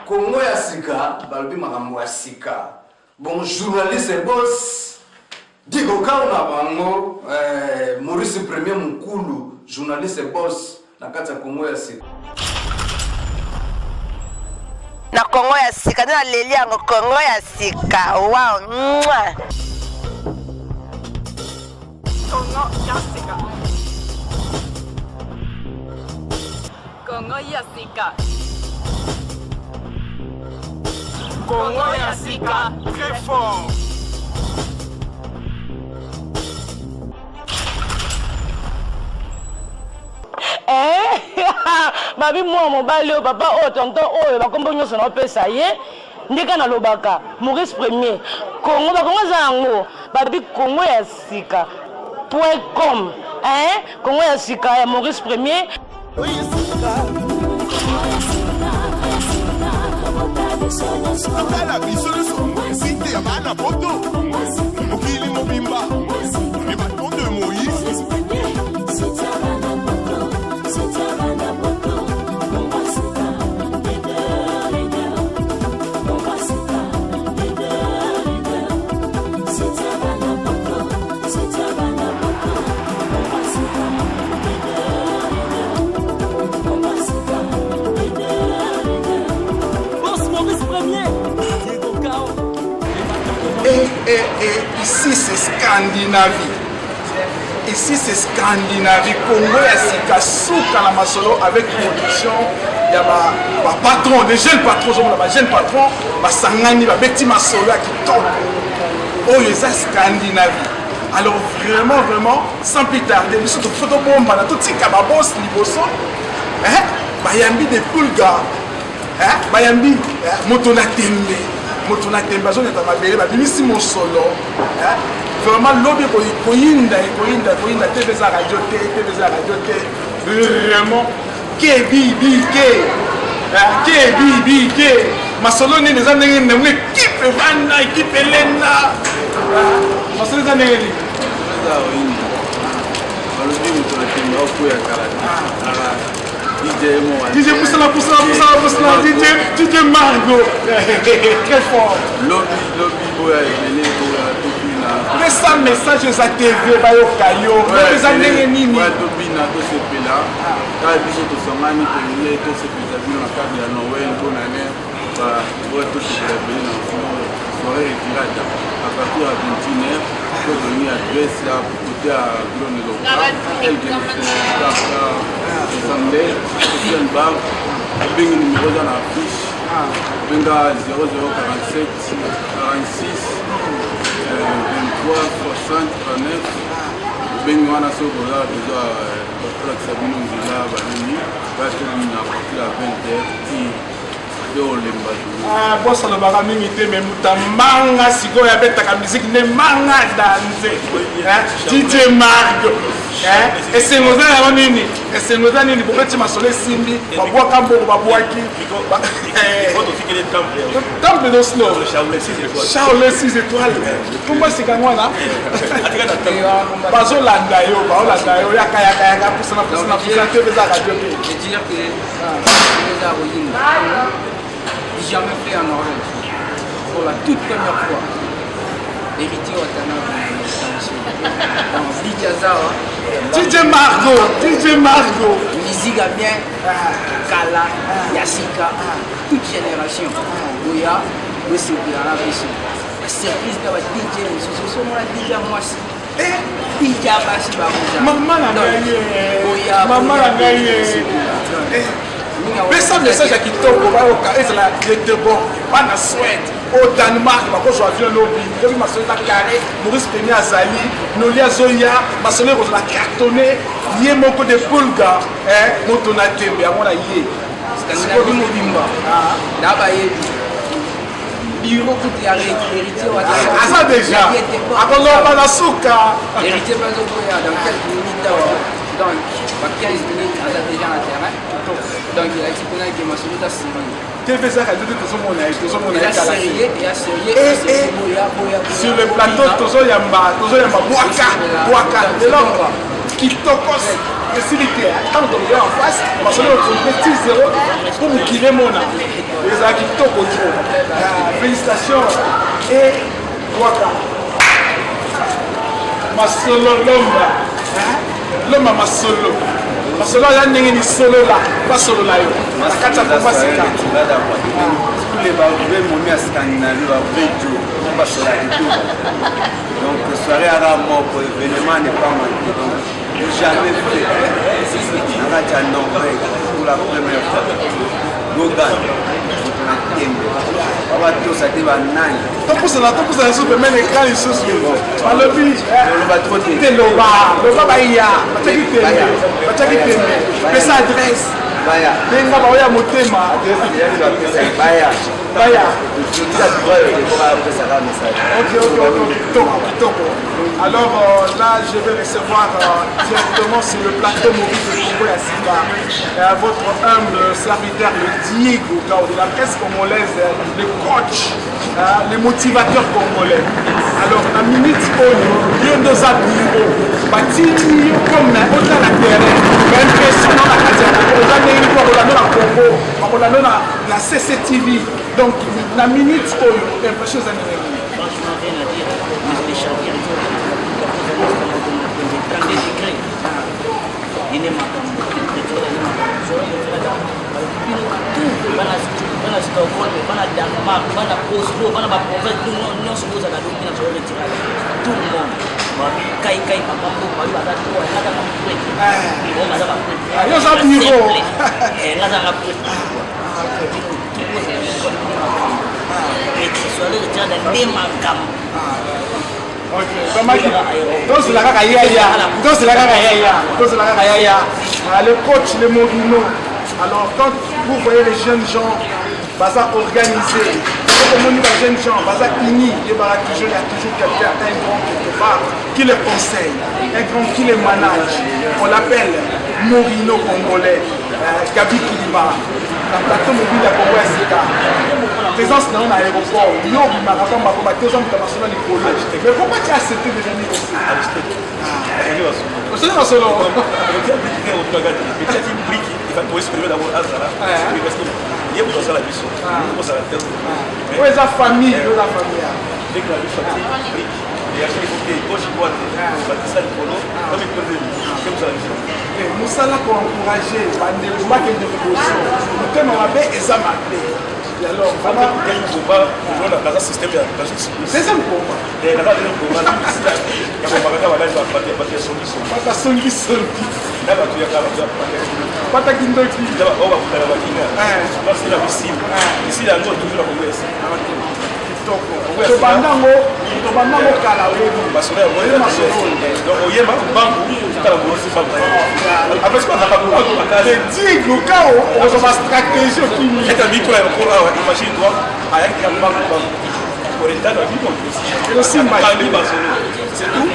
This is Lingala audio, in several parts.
Congo ya sika, balbi makambo ya sika. Bon, journaliste boss, Digo Kauna bango, Maurice Premier Mukulu, journaliste boss, na kati ya Congo ya sika. Na Congo ya sika, na leli yango Congo ya sika. Wow, mwah. Congo ya sika. Congo ya sika. Congo ya sika, très fort. Babi moi mobali o papa o tonton o ba kombo nyoso na pesa ye ndeka na lobaka Maurice Premier Congo ba Congo zango babi Congo ya sika.com Congo ya sika ya Maurice Premier Akala bisolo site ya mana poto mokili mobimba le bâton de Moïse. Ici c'est Scandinavie. Ici c'est Scandinavie. Congo ya sika souka na masolo avec production. Il y a ba patron, des jeunes patrons, ba jeunes patrons, ba sangani ba beti masolo ya kitoko. Oh yesa Scandinavie. Alors vraiment sans plus tarder, nous sommes photo bomba na tout tika ba boss liboso. Bayambi de Pulga. Bayambi motona tembe. Motuna temba zone ta mabele ba bimisi mon solo vraiment lobi koyinda TV za radio te vraiment ke masolo ni les années ne me équipe vanda équipe lenda masolo za neli za oyini balobi motuna temba okoya kala DJ Poussala, DJ Margot. Très fort. Lobby, boya, mais ça message à TV, bayo kayo. Les années nini. Ouais, Lobby na to se pela. Ka biso to samani to ile to se pela na cadre ya Noël bonne année. Ba to se pela na soirée retirada. À partir de 21h, je vais donner adresse à côté à Glone local. Elle qui Sunday, Christian Bar, bing numéro dans la fiche, benga 0047 46 23 60 39, bing wana sokola déjà la Sabino Nzila Banini, parce que nous avons parti à 20h. Boss le barami te mais mutamanga siko ya beta musique ne manga danse DJ Margo et c'est nous là nini et c'est nous là nini pour petit masole simbi babwa kambo babwaki temple de snow Charles 6 étoiles comment c'est quand là bazo landa yo yaka pour ça te beza radio je dire que jamais fait en Norvège. Pour la toute première fois, l'héritier Watana dans DJ Margo, Liziga bien, Kala, Yasika, toute génération. Oya, le Sébila, la service de la DJ, ce sont moi la DJ moi aussi. DJ Abassi Barouja. Maman a gagné. Mais ça message à Kitoko, il était bon, pas na Suède, au Danemark, je suis avion lobby, je suis maçonné à carré, Maurice Premier Azali, Nolia Zoya, maçonné pour la cartonner, yé moko de Pulga, motona tembe, à mon aïe. Scandinavie Mobimba, là-bas, bureau qui est héritier. Ah, ça déjà, avant l'on va souka. Héritier Bazokoya, dans quelques minutes, donc, 15 minutes, on a déjà un terrain. Donc, il a dit qu'on a été maçonné à Simone. TV ça radio tout son monnaie, sur le plateau Tozo Yamba Boaka de l'homme. kitokos facilité tant qu'on est en face parce que on petit 0 pour nous qui les mona les a kitoko trop félicitations et waka masolo l'homme masolo masolo ya ndenge ni solo là pas solo là yo nakata kwa sika tous les baouvés momi à Scandinavie baouvés tout on va sur la tout donc soirée à la mort pour événement n'est pas manqué donc jamais fait nakata Norvège pour la première fois Logan baba tous a dit banani topusa na super men écran les choses sur le but loba trop te loba baya bataki te pesa adresse baya benga ba oya motema baya ok. Alors là, je vais recevoir directement sur le plateau mobile de Congo Yassika votre humble serviteur, le Diego Kao de la presse congolaise, le coach, le motivateur congolais. Alors, la minute il y a deux bureaux, bâtiment comme autant la terrain, impression dans la Congo, la CCTV. Donc, la minute impression à le coach, le Morino. Alors quand vous voyez les jeunes gens organisés, les jeunes gens unis, il y a toujours quelqu'un, un grand quelque part, qui les conseille, un grand qui les manage. On l'appelle Morino congolais, Gabi Kiliba, dans le plateau mobile de Congo Yassika. Présence dans l'aéroport, il y a un marathon international de Colo. Mais pourquoi tu as accepté de venir aussi? C'est pas solo. Famille. Moussala pour encourager les marques de révolution. Le thème est Zamapé. Et alors, vraiment, c'est un système. C'est un combat. C'est tout.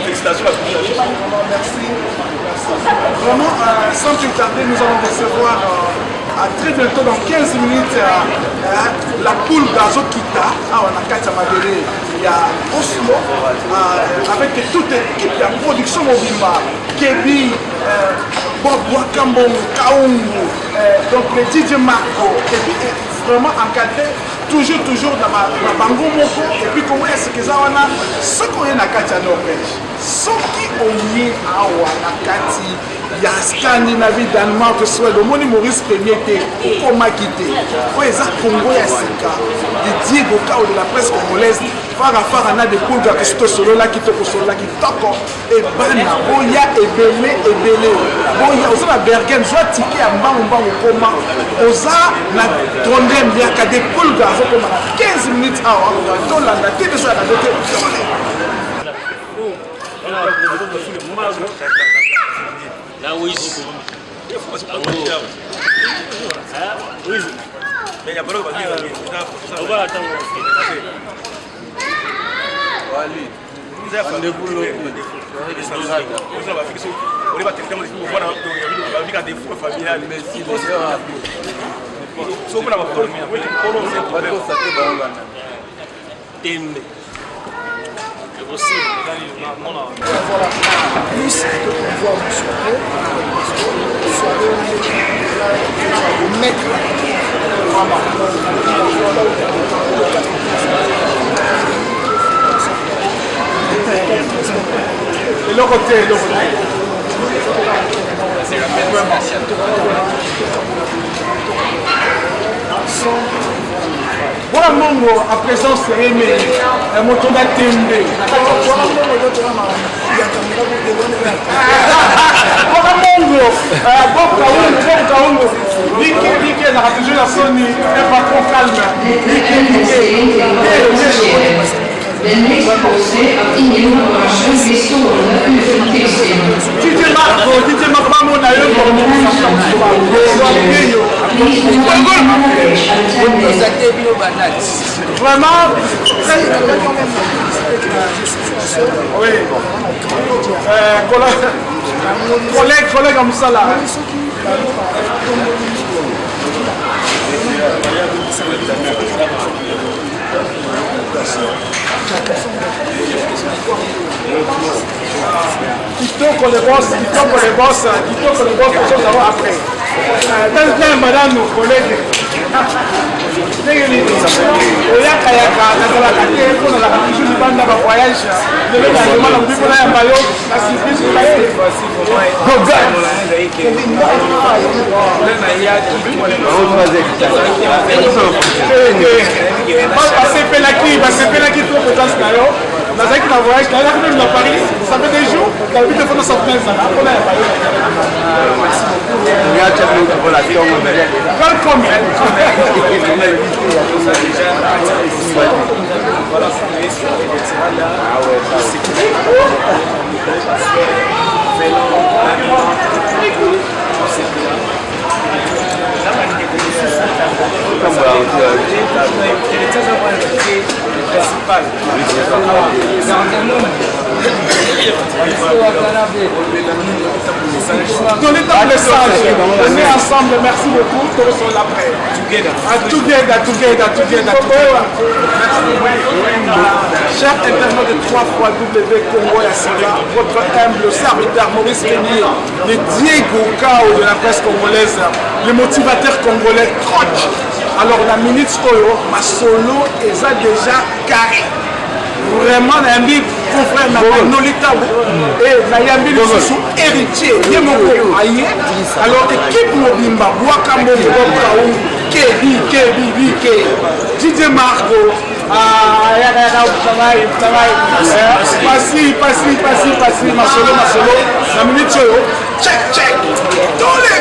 Félicitations à tous. Merci. Vraiment, sans plus tarder, nous allons recevoir à très bientôt, dans 15 minutes, la poule Gazo Kita, on a 4 Madéré, il y a Oslo, avec toute l'équipe de la production Mobimba, Kebi, Bob Wakambon, Kaungu, donc le DJ Marco, et puis vraiment encadré. Toujours dans ma bango moko et puis comment est-ce que ça on a ce qu'on est na kati ya Norvège ce qui on est awa na kati ya Scandinavie Danemark soit le moni Maurice Premier té au koma quitté o eza Congo ya sika de Diego Kao de la presse congolaise fara na de poulga que c'est solo là qui toko solo là qui toko et bana boya ebele boya oza na Bergen soit ticket ya mbango koma oza na trondem ya ka de poulga 15 minutes awa tolanda te beso ya kadote aussi. Voilà, plus de pouvoir de soirée, mettre et le côté, voilà Mongo, à présent c'est aimé, un moton d'atteindre. Voilà Mongo, Bob Kaoungo, Dike, la toujours la Sony, n'est pas trop calme. De meest kosten aan ingelopen historien DJ Marco, on a eu vraiment, oui, collègue comme ça là. Kitoko les boss, chose avant après. Tant madame nos collègues. Nazaki na voyage, na Paris, ça fait des jours, tu as vu de faire notre sortie. Dans l'état message, on est ensemble, merci beaucoup, tous sont là près. Together. Chers internautes de 3xW Congo Yassika, votre humble serviteur Maurice Régnier, le Diego Cao de la presse congolaise, le motivateur congolais coach. Alors la minute Oyo, ma solo est déjà carré. Vraiment, Nambi, confrère, Nolita et Nayambi, le sous héritier, alors équipe Mobimba, Wakambo, Kebi, DJ Marco, Passi, ma solo, la minute Oyo, check, tous les